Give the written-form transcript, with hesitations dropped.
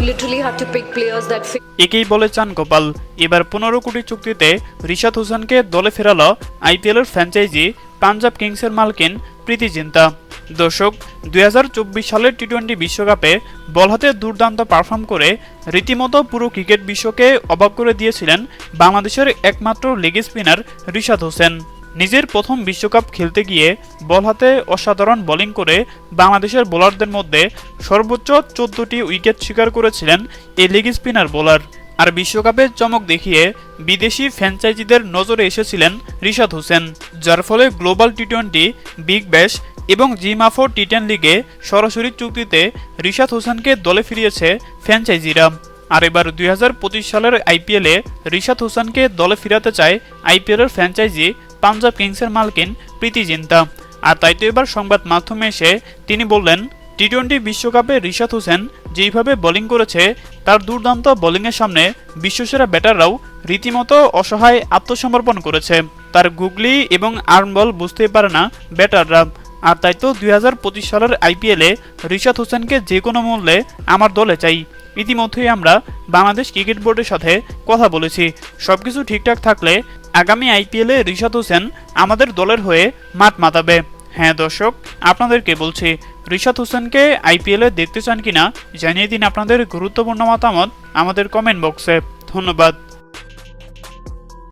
literally had to pick players that fit. একেই বলে চান গোপাল। এবার 15 কোটি চুক্তিতে রিশাদ হোসেনকে দলে ফেরালো আইপিএলের ফ্র্যাঞ্চাইজি পাঞ্জাব কিংসের মালকিন প্রীতি জিন্তা। দর্শক, 2024 সালের টি-20 বিশ্বকাপে বল হাতে দুর্দান্ত পারফর্ম করে রীতিমতো পুরো ক্রিকেট বিশ্বকে অবাক করে দিয়েছিলেন বাংলাদেশের একমাত্র লেগ স্পিনার রিশাদ হোসেন। নিজের প্রথম বিশ্বকাপ খেলতে গিয়ে বল হাতে অসাধারণ বোলিং করে বাংলাদেশের বোলারদের মধ্যে সর্বোচ্চ 14টি উইকেট শিকার করেছিলেন এই লেগ স্পিনার বোলার। আর বিশ্বকাপে চমক দেখিয়ে বিদেশি ফ্র্যাঞ্চাইজিদের নজরে এসেছিলেন রিশাদ হোসেন, যার ফলে গ্লোবাল টি-20, বিগ ব্যাশ এবং জিমাফো টি10 লিগে সরাসরি চুক্তিতে রিশাদ হোসেনকে দলে ফিরিয়েছে ফ্র্যাঞ্চাইজিরা। আর এবার 2025 সালের আইপিএলে রিশাদ হোসেনকে দলে ফিরাতে চায় আইপিএলের ফ্র্যাঞ্চাইজি পাঞ্জাব কিংসের মালকিন প্রীতি জিন্তা। আর তাই তো এবার সংবাদ মাধ্যমে এসে তিনি বললেন, টি-20 বিশ্বকাপে রিশাদ হোসেন যেইভাবে বোলিং করেছে তার দুর্দান্ত বোলিংয়ের সামনে বিশ্বসেরা ব্যাটাররাও রীতিমতো অসহায় আত্মসমর্পণ করেছে। তার গুগলি এবং আর্ম বল বুঝতেই পারে না ব্যাটাররা। আর তাই তো 2025 সালের আইপিএলে রিশাদ হোসেনকে যে কোনো মূল্যে আমার দলে চাই। ইতিমধ্যেই আমরা বাংলাদেশ ক্রিকেট বোর্ডের সাথে কথা বলেছি, সবকিছু ঠিকঠাক থাকলে আগামী আইপিএলে রিশাদ হোসেন আমাদের দলের হয়ে মাঠ মাতাবে। হ্যাঁ দর্শক, আপনাদেরকে বলছি, রিশাদ হোসেনকে আইপিএলে দেখতে চান কিনা জানিয়ে দিন আপনাদের গুরুত্বপূর্ণ মতামত আমাদের কমেন্ট বক্সে। ধন্যবাদ।